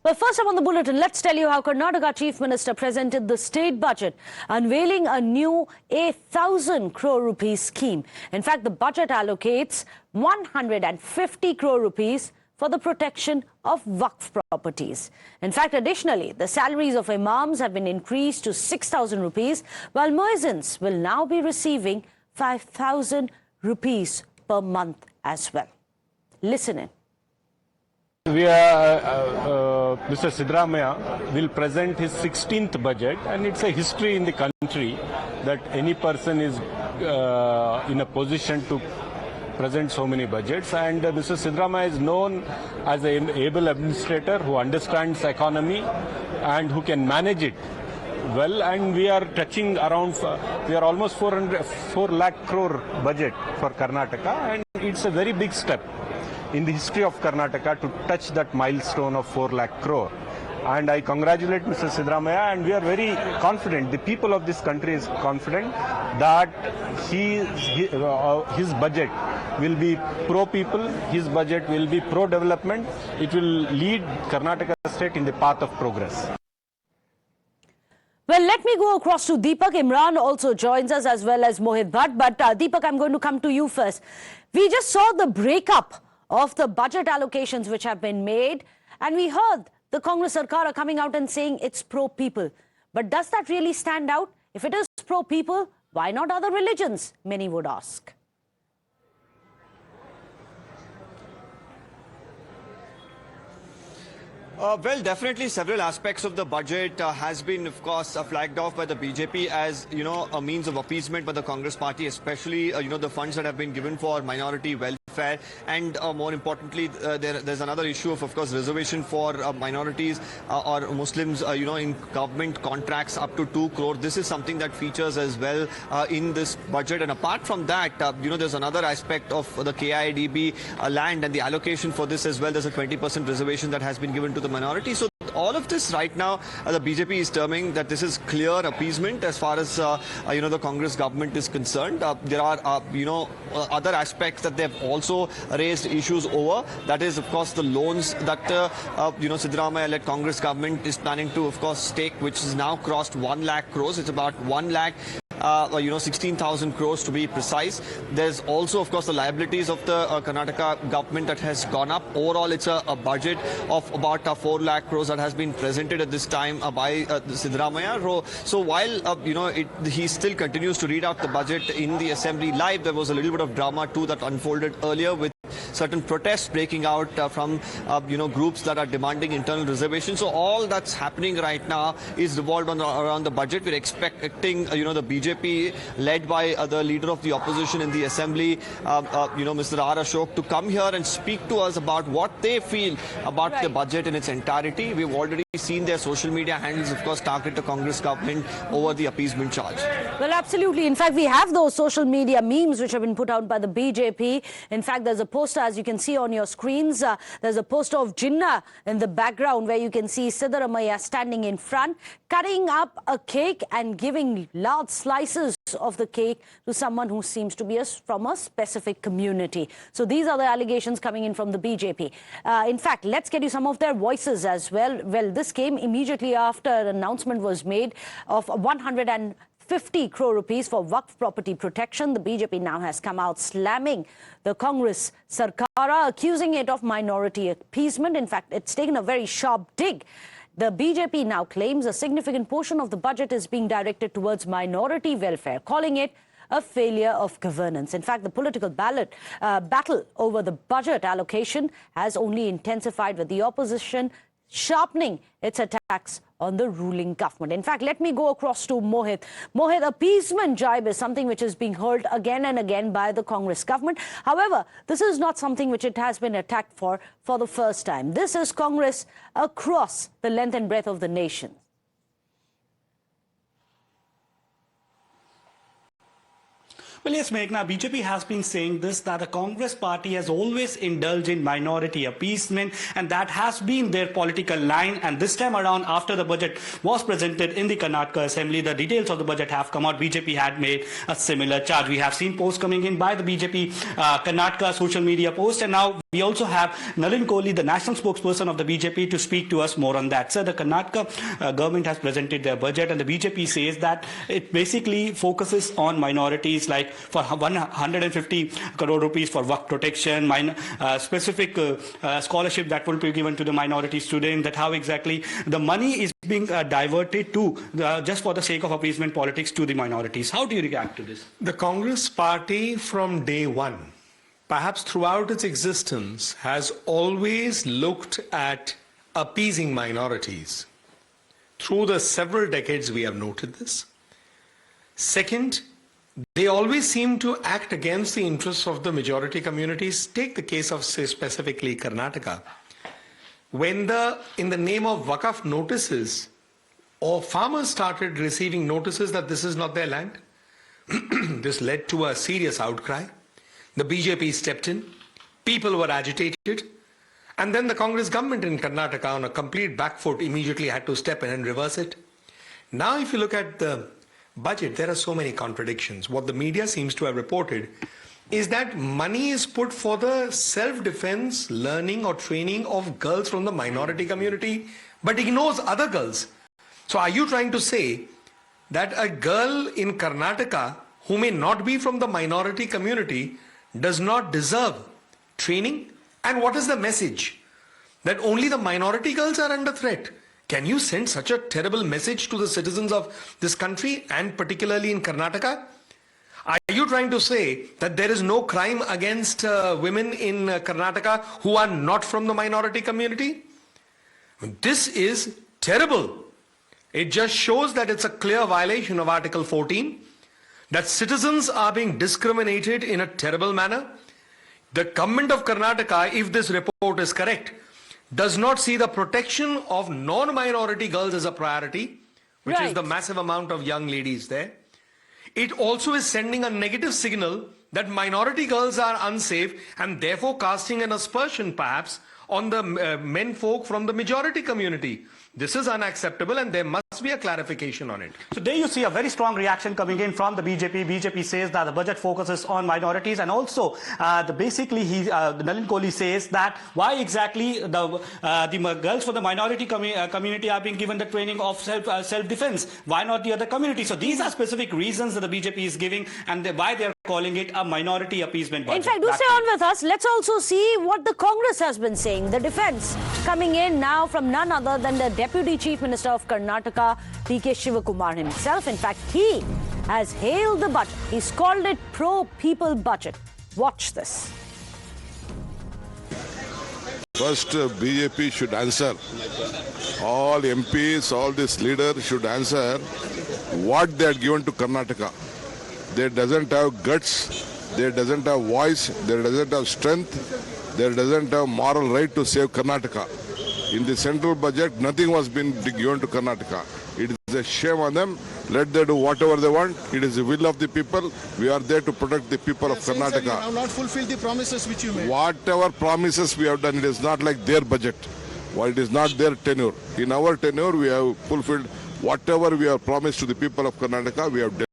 Well, first up on the bulletin, let's tell you how Karnataka Chief Minister presented the state budget, unveiling a new 1,000 crore rupees scheme. In fact, the budget allocates 150 crore rupees for the protection of Waqf properties. In fact, additionally, the salaries of imams have been increased to 6,000 rupees, while muezzins will now be receiving 5,000 rupees per month as well. Listen in. Mr. Siddaramaiah will present his 16th budget, and it's a history in the country that any person is in a position to present so many budgets. And Mr. Siddaramaiah is known as an able administrator who understands economy and who can manage it well. And we are touching around, we are almost 4 lakh crore budget for Karnataka, and it's a very big step in the history of Karnataka to touch that milestone of 4 lakh crore. And I congratulate Mr. Siddaramaiah, and we are very confident, the people of this country is confident that his budget will be pro-people, his budget will be pro-development, it will lead Karnataka state in the path of progress. Well, let me go across to Deepak. Imran also joins us, as well as Mohit Bhatt. But Deepak, I'm going to come to you first. We just saw the breakup of the budget allocations which have been made, and we heard the Congress Sarkar coming out and saying it's pro-people. But does that really stand out? If it is pro-people, why not other religions, many would ask? Well, definitely several aspects of the budget has been, of course, flagged off by the BJP as, a means of appeasement by the Congress party, especially, the funds that have been given for minority welfare. And more importantly, there's another issue of course, reservation for minorities or Muslims, in government contracts up to 2 crore. This is something that features as well in this budget. And apart from that, there's another aspect of the KIDB land and the allocation for this as well. There's a 20% reservation that has been given to the minority. So all of this right now, the BJP is terming that this is clear appeasement as far as, the Congress government is concerned. There are, other aspects that they've also raised issues over. That is, of course, the loans that, Siddaramaiah-led Congress government is planning to, of course, take, which has now crossed 1 lakh crores. It's about 1 lakh 16,000 crores to be precise. There's also, of course, the liabilities of the Karnataka government that has gone up. Overall, it's a budget of about 4 lakh crores that has been presented at this time by Siddaramaiah. So while, he still continues to read out the budget in the assembly live, there was a little bit of drama too that unfolded earlier with certain protests breaking out from, groups that are demanding internal reservations. So all that's happening right now is revolved around the budget. We're expecting, the BJP led by the leader of the opposition in the assembly, Mr. R. Ashok, to come here and speak to us about what they feel about the budget in its entirety. We've already seen their social media handles, of course, target the Congress government over the appeasement charge. Well, absolutely. In fact, we have those social media memes which have been put out by the BJP. In fact, there's a poster, as you can see on your screens, there's a poster of Jinnah in the background where you can see Siddaramaiah standing in front, cutting up a cake and giving large slices of the cake to someone who seems to be from a specific community. So these are the allegations coming in from the BJP. In fact, let's get you some of their voices as well. Well, this came immediately after an announcement was made of 150 crore rupees for Waqf property protection. The BJP now has come out slamming the Congress Sarkar, accusing it of minority appeasement. In fact, it's taken a very sharp dig. The BJP now claims a significant portion of the budget is being directed towards minority welfare, calling it a failure of governance. In fact, the political battle over the budget allocation has only intensified, with the opposition sharpening its attacks on the ruling government. In fact, let me go across to Mohit. Mohit, appeasement jibe is something which is being heard again and again by the Congress government. However, this is not something which it has been attacked for the first time. This is Congress across the length and breadth of the nation. Well, yes, Meghna, BJP has been saying this, that the Congress party has always indulged in minority appeasement, and that has been their political line. And this time around, after the budget was presented in the Karnataka Assembly, the details of the budget have come out. BJP had made a similar charge. We have seen posts coming in by the BJP Karnataka social media post, and now we also have Nalin Kohli, the national spokesperson of the BJP, to speak to us more on that. Sir, the Karnataka government has presented their budget, and the BJP says that it basically focuses on minorities, like for 150 crore rupees for work protection, specific scholarship that will be given to the minority student, that how exactly the money is being diverted to just for the sake of appeasement politics to the minorities. How do you react to this? The Congress party from day one, perhaps throughout its existence, has always looked at appeasing minorities. Through the several decades we have noted this. Second, they always seem to act against the interests of the majority communities. Take the case of, say, specifically Karnataka. When in the name of Waqf notices, or farmers started receiving notices that this is not their land, this led to a serious outcry. The BJP stepped in, people were agitated, and then the Congress government in Karnataka, on a complete back foot, immediately had to step in and reverse it. Now, if you look at the budget, there are so many contradictions. What the media seems to have reported is that money is put for the self-defense, learning or training of girls from the minority community, but ignores other girls. So are you trying to say that a girl in Karnataka who may not be from the minority community does not deserve training? And what is the message? That only the minority girls are under threat? Can you send such a terrible message to the citizens of this country, and particularly in Karnataka? Are you trying to say that there is no crime against women in Karnataka who are not from the minority community? This is terrible. It just shows that it's a clear violation of Article 14, that citizens are being discriminated in a terrible manner. The government of Karnataka, if this report is correct, does not see the protection of non-minority girls as a priority, which is the massive amount of young ladies there. It also is sending a negative signal that minority girls are unsafe, and therefore casting an aspersion perhaps on the men folk from the majority community. This is unacceptable, and there must be a clarification on it. So there you see a very strong reaction coming in from the BJP. BJP says that the budget focuses on minorities, and also basically Nalin Kohli says that why exactly the girls from the minority community are being given the training of self-defense? Why not the other community? So these are specific reasons that the BJP is giving, and why they are calling it a minority appeasement budget. In fact, do stay on with us. Let's also see what the Congress has been saying. The defense coming in now from none other than the Deputy Chief Minister of Karnataka, P.K. Shivakumar himself. In fact, he has hailed the budget. He's called it pro-people budget. Watch this. First, BJP should answer. All MPs, all these leaders should answer what they are given to Karnataka. They doesn't have guts, they doesn't have voice, they doesn't have strength, they doesn't have moral right to save Karnataka. In the central budget, nothing was being given to Karnataka. It is a shame on them. Let them do whatever they want. It is the will of the people. We are there to protect the people of Karnataka. You have not fulfilled the promises which you made. Whatever promises we have done, it is not like their budget. Well, it is not their tenure. In our tenure, we have fulfilled whatever we have promised to the people of Karnataka. We have done.